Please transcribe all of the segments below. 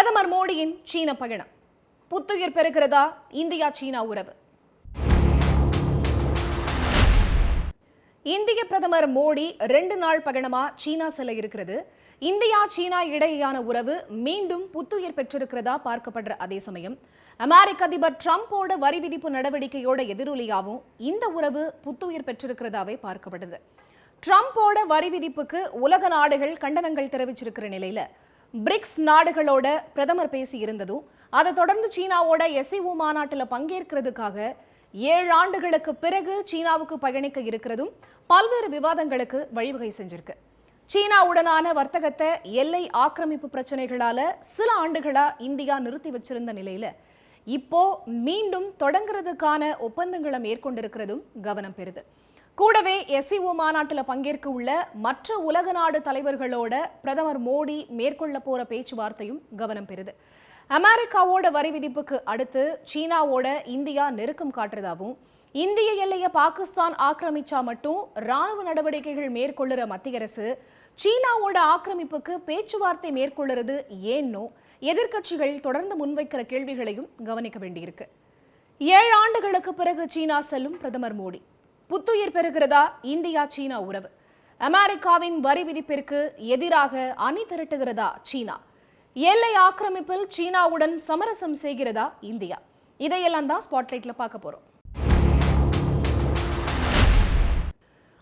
பிரதமர் மோடியின் சீன பயணம் புத்துயிர் பெறுகிறதா இந்தியா சீனா உறவு? இந்திய பிரதமர் மோடி 2 நாள் பயணமா சீனா செல்ல இருக்கிறது. இந்தியா சீனா இடையேயான உறவு மீண்டும் புத்துயிர் பெற்றிருக்கிறதா பார்க்கப்படுற அதே சமயம் அமெரிக்க அதிபர் டிரம்போட வரி விதிப்பு நடவடிக்கையோட எதிரொலியாகவும் இந்த உறவு புத்துயிர் பெற்றிருக்கிறதாவே பார்க்கப்படுது. டிரம்போட வரி விதிப்புக்கு உலக நாடுகள் கண்டனங்கள் தெரிவிச்சிருக்கிற நிலையில பிரிக்ஸ் நாடுகளோட பிரதமர் பேசி இருந்ததும் அதை தொடர்ந்து சீனாவோட SCO மாநாட்டில் பங்கேற்கிறதுக்காக 7 ஆண்டுகளுக்கு பிறகு சீனாவுக்கு பயணிக்க இருக்கிறதும் பல்வேறு விவாதங்களுக்கு வழிவகை செஞ்சிருக்கு. சீனாவுடனான வர்த்தகத்தை எல்லை ஆக்கிரமிப்பு பிரச்சனைகளால சில ஆண்டுகளா இந்தியா நிறுத்தி வச்சிருந்த நிலையில இப்போ மீண்டும் தொடங்குறதுக்கான ஒப்பந்தங்களை மேற்கொண்டிருக்கிறதும் கவனம் பெறுது. கூடவே SCO மாநாட்டில் பங்கேற்க உள்ள மற்ற உலக நாடு தலைவர்களோட பிரதமர் மோடி மேற்கொள்ள போற பேச்சுவார்த்தையும் கவனம் பெறுது. அமெரிக்காவோட வரி விதிப்புக்கு அடுத்து சீனாவோட இந்தியா நெருக்கம் காட்டுறதாகவும் இந்திய எல்லையை பாகிஸ்தான் ஆக்கிரமிச்சா மட்டும் ராணுவ நடவடிக்கைகள் மேற்கொள்ளுற மத்திய அரசு சீனாவோட ஆக்கிரமிப்புக்கு பேச்சுவார்த்தை மேற்கொள்ளுறது ஏன்னோ எதிர்க்கட்சிகள் தொடர்ந்து முன்வைக்கிற கேள்விகளையும் கவனிக்க வேண்டியிருக்கு. 7 ஆண்டுகளுக்கு பிறகு சீனா செல்லும் பிரதமர் மோடி புத்துயிர் பெறுகிறதா இந்தியா சீனா உறவு? அமெரிக்காவின் வரி விதிப்பிற்கு எதிராக அணி திரட்டுகிறதா சீனா? எல்லை ஆக்கிரமிப்பில் சீனாவுடன் சமரசம் செய்கிறதா இந்தியா? இதையெல்லாம் தான் ஸ்பாட்லைட்ல பார்க்க போறோம்.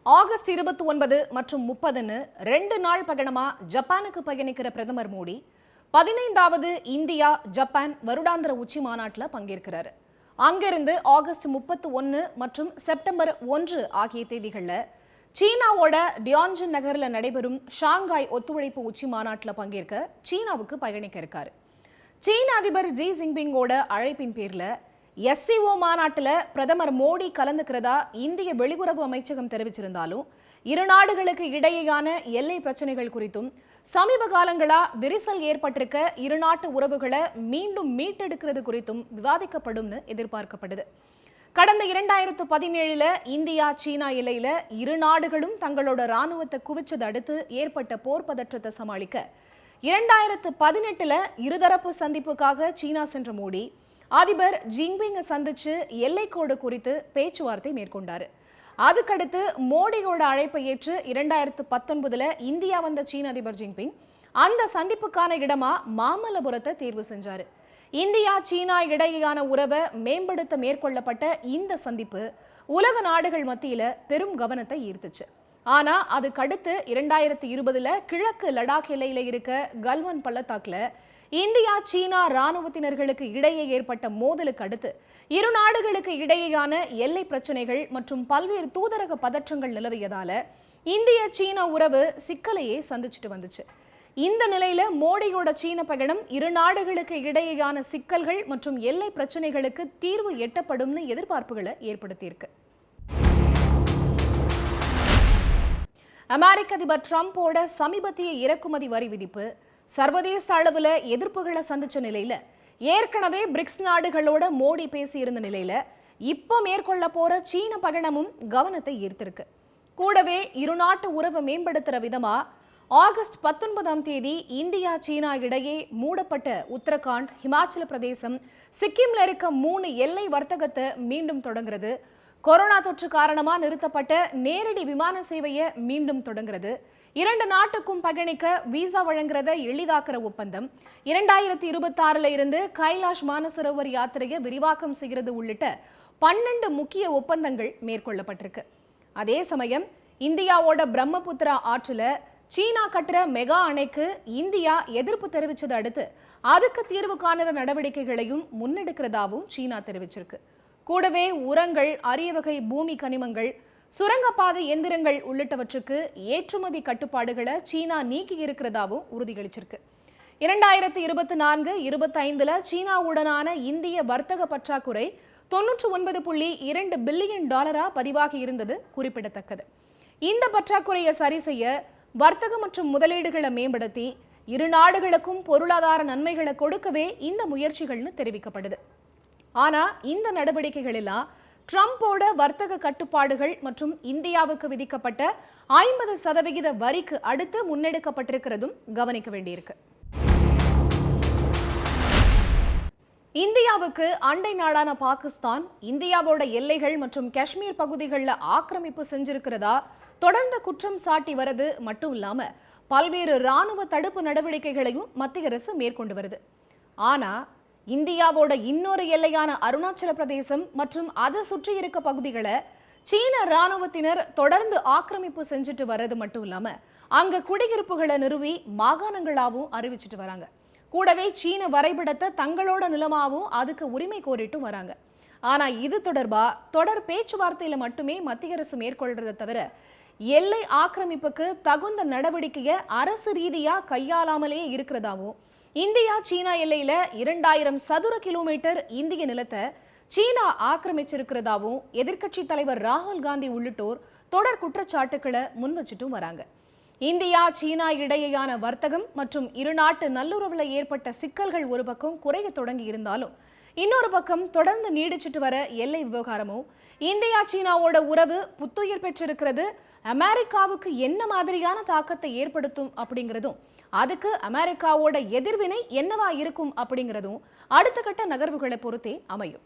ஆகஸ்ட் 29 மற்றும் 30 2 நாள் பயணமா ஜப்பானுக்கு பயணிக்கிற பிரதமர் மோடி 15வது இந்தியா ஜப்பான் வருடாந்திர உச்சி மாநாட்டில் பங்கேற்கிறாரு. அங்கிருந்து ஆகஸ்ட் 31 மற்றும் செப்டம்பர் 1 ஆகிய தேதிகளில் சீனாவோட டியான்ஜின் நகரில் நடைபெறும் ஷாங்காய் ஒத்துழைப்பு உச்சி மாநாட்டில் பங்கேற்க சீனாவுக்கு பயணிக்க இருக்காரு. சீன அதிபர் ஜி ஜின்பிங்கோட அழைப்பின் பேர்ல SCO மாநாட்டில் பிரதமர் மோடி கலந்துக்கிறதா இந்திய வெளியுறவு அமைச்சகம் தெரிவிச்சிருந்தாலும் இரு நாடுகளுக்கு இடையேயான எல்லை பிரச்சனைகள் குறித்தும் சமீப காலங்களா விரிசல் ஏற்பட்டிருக்க இரு நாட்டு உறவுகளை மீண்டும் மீட்டெடுக்கிறது குறித்தும் விவாதிக்கப்படும்னு எதிர்பார்க்கப்படுது. கடந்த 2017 இந்தியா சீனா எல்லையில இரு நாடுகளும் தங்களோட ராணுவத்தை குவிச்சதை அடுத்து ஏற்பட்ட போர் பதற்றத்தை சமாளிக்க 2018 இருதரப்பு சந்திப்புக்காக சீனா சென்ற மோடி அதிபர் ஜின்பிங்கை சந்திச்சு எல்லைக்கோடு குறித்து பேச்சுவார்த்தை மேற்கொண்டாரு. அதுக்கடுத்து மோடியோட அழைப்பை ஏற்று 2019 இந்தியா வந்த சீன அதிபர் ஜின்பிங் அந்த சந்திப்புக்கான இடமா மாமல்லபுரத்தை தேர்வு செஞ்சாரு. இந்தியா சீனா இடையேயான உறவை மேம்படுத்த மேற்கொள்ளப்பட்ட இந்த சந்திப்பு உலக நாடுகள் மத்தியில பெரும் கவனத்தை ஈர்த்துச்சு. ஆனா அதுக்கடுத்து 2020 கிழக்கு லடாக் எல்லையில இருக்க கல்வான் பள்ளத்தாக்குல இந்தியா சீனா ராணுவத்தினர்களுக்கு இடையே ஏற்பட்ட மோதலுக்கு அடுத்து இரு நாடுகளுக்கு இடையேயான எல்லை பிரச்சனைகள் மற்றும் பல்வேறு தூதரக பதற்றங்கள் நிலவியதால இந்திய சீனா உறவு சிக்கலையே சந்திச்சுட்டு வந்துச்சு. இந்த நிலையில மோடியோட சீன பயணம் இரு நாடுகளுக்கு இடையேயான சிக்கல்கள் மற்றும் எல்லை பிரச்சனைகளுக்கு தீர்வு எட்டப்படும்னு எதிர்பார்ப்புகளை ஏற்படுத்தியிருக்கு. அமெரிக்க அதிபர் டிரம்போட சமீபத்திய இறக்குமதி வரி விதிப்பு சர்வதேச அளவுல எதிர்ப்புகளை சந்திச்ச நிலையில ஏற்கனவே பிரிக்ஸ் நாடுகளோட மோடி பேசி இருந்த நிலையில இப்போ மேற்கொள்ள போற சீன பயணமும் கவனத்தை ஈர்த்திருக்கு. கூடவே இரு நாட்டு உறவை மேம்படுத்துற விதமா ஆகஸ்ட் 19ஆம் தேதி இந்தியா சீனா இடையே மூடப்பட்ட உத்தரகாண்ட், ஹிமாச்சல பிரதேசம், சிக்கிம்ல இருக்க 3 எல்லை வர்த்தகத்தை மீண்டும் தொடங்குறது, கொரோனா தொற்று காரணமா நிறுத்தப்பட்ட நேரடி விமான சேவையை மீண்டும் தொடங்குறது, 2 நாட்டுக்கும் பயணிக்க விசா வழங்குறத எளிதாக்குற ஒப்பந்தம், 2026 இருந்து கைலாஷ் மானசரோவர் யாத்திரையை விரிவாக்கம் செய்கிறது உள்ளிட்ட 12 முக்கிய ஒப்பந்தங்கள் மேற்கொள்ளப்பட்டிருக்கு. அதே சமயம் இந்தியாவோட பிரம்மபுத்திரா ஆற்றுல சீனா கட்டுற மெகா அணைக்கு இந்தியா எதிர்ப்பு தெரிவிச்சதை அடுத்து அதுக்கு தீர்வு காணுற நடவடிக்கைகளையும் முன்னெடுக்கிறதாவும் சீனா தெரிவிச்சிருக்கு. கூடவே உரங்கள், அரிய வகை பூமி கனிமங்கள், சுரங்கப்பாதை எந்திரங்கள் உள்ளிட்டவற்றுக்கு ஏற்றுமதி கட்டுப்பாடுகளை சீனா நீக்கி இருக்கிறதாவும் உறுதியளிச்சிருக்கு. 2024-25 சீனாவுடனான இந்திய வர்த்தக பற்றாக்குறை $99.2 பில்லியன் பதிவாகி இருந்தது குறிப்பிடத்தக்கது. இந்த பற்றாக்குறையை சரி செய்ய வர்த்தக மற்றும் முதலீடுகளை மேம்படுத்தி இரு நாடுகளுக்கும் பொருளாதார நன்மைகளை கொடுக்கவே இந்த முயற்சிகள்னு தெரிவிக்கப்படுது. ஆனா இந்த நடவடிக்கைகள் எல்லாம் ட்ரம்போட வர்த்தக கட்டுப்பாடுகள் மற்றும் இந்தியாவுக்கு விதிக்கப்பட்ட 50% வரிக்கு அடுத்து முன்னெடுக்கப்பட்டிருக்கிறதும் கவனிக்க வேண்டியிருக்கு. இந்தியாவுக்கு அண்டை நாடான பாகிஸ்தான் இந்தியாவோட எல்லைகள் மற்றும் காஷ்மீர் பகுதிகளில் ஆக்கிரமிப்பு செஞ்சிருக்கிறதா தொடர்ந்து குற்றம் சாட்டி வருது மட்டும் இல்லாம பல்வேறு ராணுவ தடுப்பு நடவடிக்கைகளையும் மத்திய அரசு மேற்கொண்டு வருது. ஆனா இந்தியாவோட இன்னொரு எல்லையான அருணாச்சல பிரதேசம் மற்றும் அதை சுற்றி இருக்க பகுதிகளை சீன ராணுவத்தினர் தொடர்ந்து ஆக்கிரமிப்பு செஞ்சுட்டு வர்றது மட்டும் இல்லாம அங்க குடியிருப்புகளை நிறுவி மாகாணங்களாவும் அறிவிச்சிட்டு வராங்க. கூடவே சீன வரைபடத்தை தங்களோட நிலமாவும் அதுக்கு உரிமை கோரிட்டும் வராங்க. ஆனா இது தொடர்பா தொடர் பேச்சுவார்த்தையில மட்டுமே மத்திய அரசு மேற்கொள்றதை தவிர எல்லை ஆக்கிரமிப்புக்கு தகுந்த நடவடிக்கையை அரசு ரீதியா கையாளாமலே இருக்கிறதாவும், இந்தியா சீனா எல்லையில 2000 சதுர கிலோமீட்டர் இந்திய நிலத்தை சீனா ஆக்கிரமிச்சிருக்கிறதாவும் எதிர்க்கட்சி தலைவர் ராகுல் காந்தி உள்ளிட்டோர் தொடர் குற்றச்சாட்டுக்களை முன்வச்சிட்டும் வராங்க. இந்தியா சீனா இடையேயான வர்த்தகம் மற்றும் இருநாட்டு நல்லுறவுல ஏற்பட்ட சிக்கல்கள் ஒரு பக்கம் குறைய தொடங்கி இருந்தாலும் இன்னொரு பக்கம் தொடர்ந்து நீடிச்சிட்டு வர எல்லை விவகாரமும் இந்தியா சீனாவோட உறவு புத்துயிர் பெற்றிருக்கிறது அமெரிக்காவுக்கு என்ன மாதிரியான தாக்கத்தை ஏற்படுத்தும் அப்படிங்கிறதும் அதுக்கு அமெரிக்காவோட எதிர்வினை என்னவா இருக்கும் அப்படிங்கிறதும் அடுத்த கட்ட நகர்வுகளை பொறுத்தே அமையும்.